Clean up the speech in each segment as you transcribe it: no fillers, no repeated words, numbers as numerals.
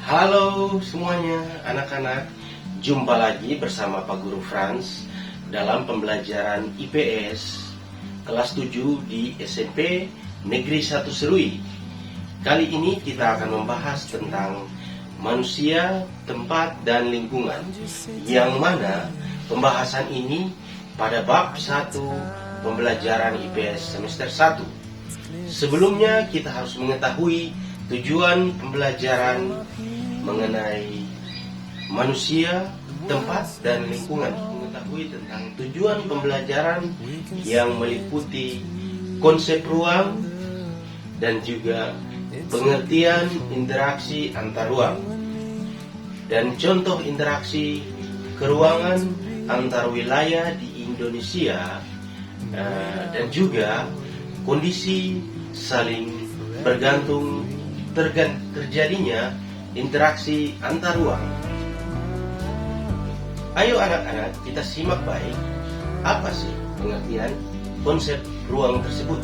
Halo semuanya anak-anak, jumpa lagi bersama Pak Guru Franz dalam pembelajaran IPS kelas 7 di SMP Negeri 1 Serui. Kali ini kita akan membahas tentang manusia, tempat, dan lingkungan, yang mana pembahasan ini pada bab 1 pembelajaran IPS semester 1. Sebelumnya kita harus mengetahui tujuan pembelajaran mengenai manusia, tempat, dan lingkungan. Mengetahui tentang tujuan pembelajaran yang meliputi konsep ruang dan juga pengertian interaksi antar ruang dan contoh interaksi keruangan antar wilayah di Indonesia, dan juga kondisi saling bergantung terjadinya interaksi antar ruang. Ayo anak-anak, kita simak baik apa sih pengertian konsep ruang tersebut.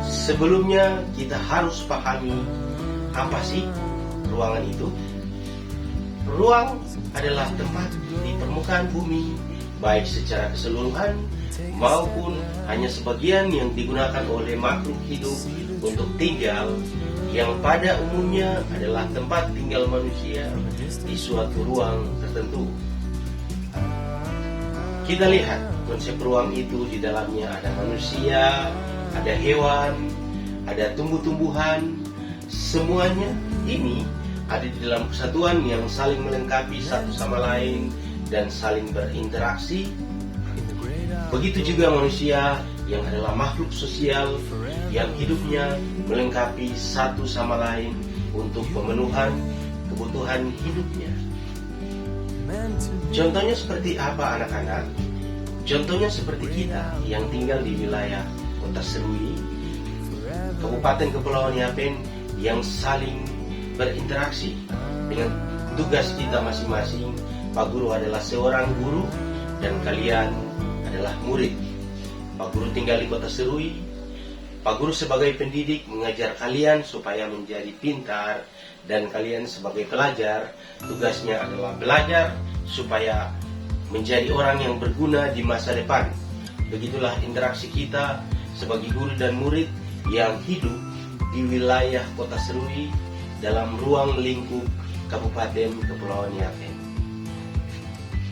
Sebelumnya kita harus pahami apa sih ruangan itu. Ruang adalah tempat di permukaan bumi, baik secara keseluruhan maupun hanya sebagian yang digunakan oleh makhluk hidup untuk tinggal, yang pada umumnya adalah tempat tinggal manusia di suatu ruang tertentu. Kita lihat konsep ruang itu, di dalamnya ada manusia, ada hewan, ada tumbuh-tumbuhan. Semuanya ini ada di dalam kesatuan yang saling melengkapi satu sama lain dan saling berinteraksi. Begitu juga manusia yang adalah makhluk sosial yang hidupnya melengkapi satu sama lain untuk pemenuhan kebutuhan hidupnya. Contohnya seperti apa anak-anak? Contohnya seperti kita yang tinggal di wilayah Kota Serui, Kabupaten Kepulauan Yapen, yang saling berinteraksi dengan tugas kita masing-masing. Pak Guru adalah seorang guru dan kalian adalah murid. Pak Guru tinggal di Kota Serui. Pak Guru sebagai pendidik mengajar kalian supaya menjadi pintar, dan kalian sebagai pelajar tugasnya adalah belajar supaya menjadi orang yang berguna di masa depan. Begitulah interaksi kita sebagai guru dan murid yang hidup di wilayah Kota Serui dalam ruang lingkup Kabupaten Kepulauan Yapen.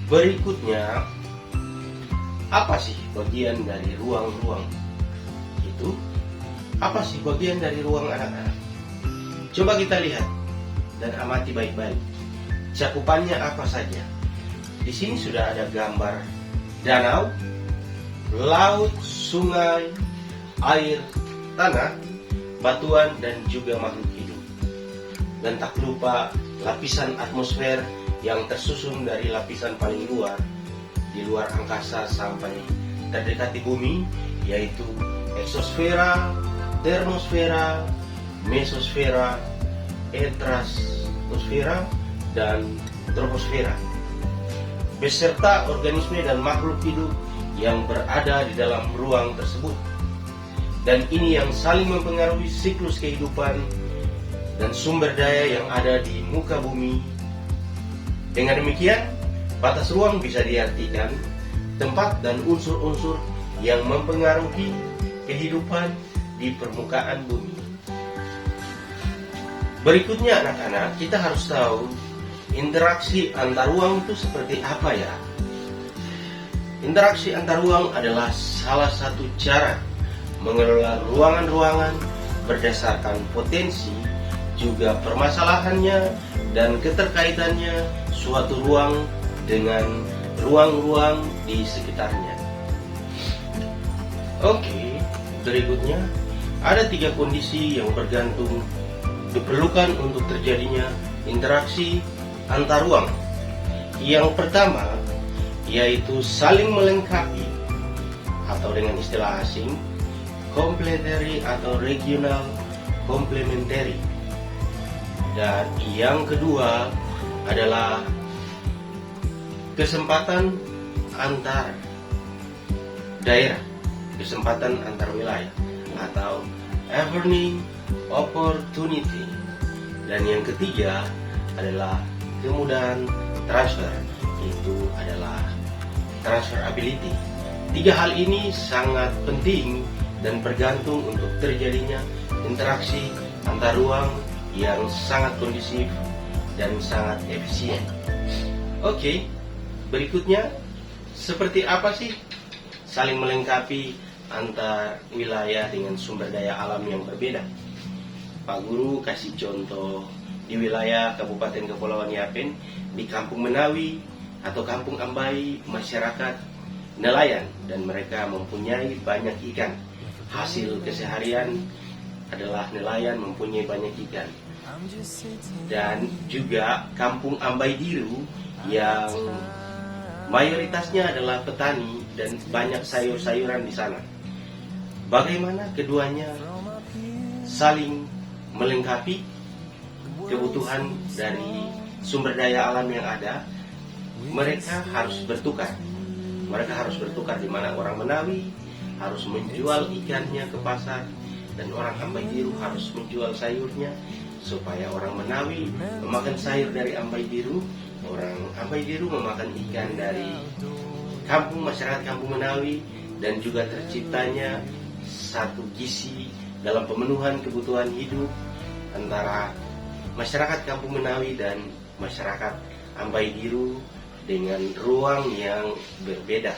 Berikutnya, apa sih bagian dari ruang-ruang itu? Apa sih bagian dari ruang anak-anak? Coba kita lihat dan amati baik-baik. Cakupannya apa saja? Di sini sudah ada gambar danau, laut, sungai, air, tanah, batuan, dan juga makhluk hidup. Dan tak lupa lapisan atmosfer yang tersusun dari lapisan paling luar, di luar angkasa sampai terdekati bumi, yaitu eksosfera, termosfera, mesosfera, estratosfera, dan troposfera, beserta organisme dan makhluk hidup yang berada di dalam ruang tersebut. Dan ini yang saling mempengaruhi siklus kehidupan dan sumber daya yang ada di muka bumi. Dengan demikian, batas ruang bisa diartikan tempat dan unsur-unsur yang mempengaruhi kehidupan di permukaan bumi. Berikutnya anak-anak, kita harus tahu interaksi antar ruang itu seperti apa ya. Interaksi antar ruang adalah salah satu cara mengelola ruangan-ruangan berdasarkan potensi, juga permasalahannya dan keterkaitannya suatu ruang dengan ruang-ruang di sekitarnya. Oke, berikutnya ada 3 kondisi yang diperlukan untuk terjadinya interaksi antar ruang. Yang pertama yaitu saling melengkapi, atau dengan istilah asing complementary atau regional complementary. Dan yang kedua adalah kesempatan antar daerah, kesempatan antar wilayah, atau earning opportunity. Dan yang ketiga adalah kemudahan transfer, itu adalah transferability. Tiga hal ini sangat penting dan bergantung untuk terjadinya interaksi antar ruang yang sangat kondusif dan sangat efisien. Oke, berikutnya, seperti apa sih saling melengkapi antar wilayah dengan sumber daya alam yang berbeda? Pak Guru kasih contoh di wilayah Kabupaten Kepulauan Yapen, di Kampung Menawi atau Kampung Ambai, masyarakat nelayan dan mereka mempunyai banyak ikan. Hasil keseharian adalah nelayan mempunyai banyak ikan. Dan juga Kampung Ambai Diru yang mayoritasnya adalah petani dan banyak sayur-sayuran di sana. Bagaimana keduanya saling melengkapi kebutuhan dari sumber daya alam yang ada? Mereka harus bertukar. Mereka harus bertukar, di mana orang Menawi harus menjual ikannya ke pasar dan orang Ambai Diru harus menjual sayurnya, supaya orang Menawi memakan sayur dari Ambai Diru, orang Ambai Diru memakan ikan dari masyarakat Kampung Menawi, dan juga terciptanya satu gizi dalam pemenuhan kebutuhan hidup antara masyarakat Kampung Menawi dan masyarakat Ambai Diru dengan ruang yang berbeda.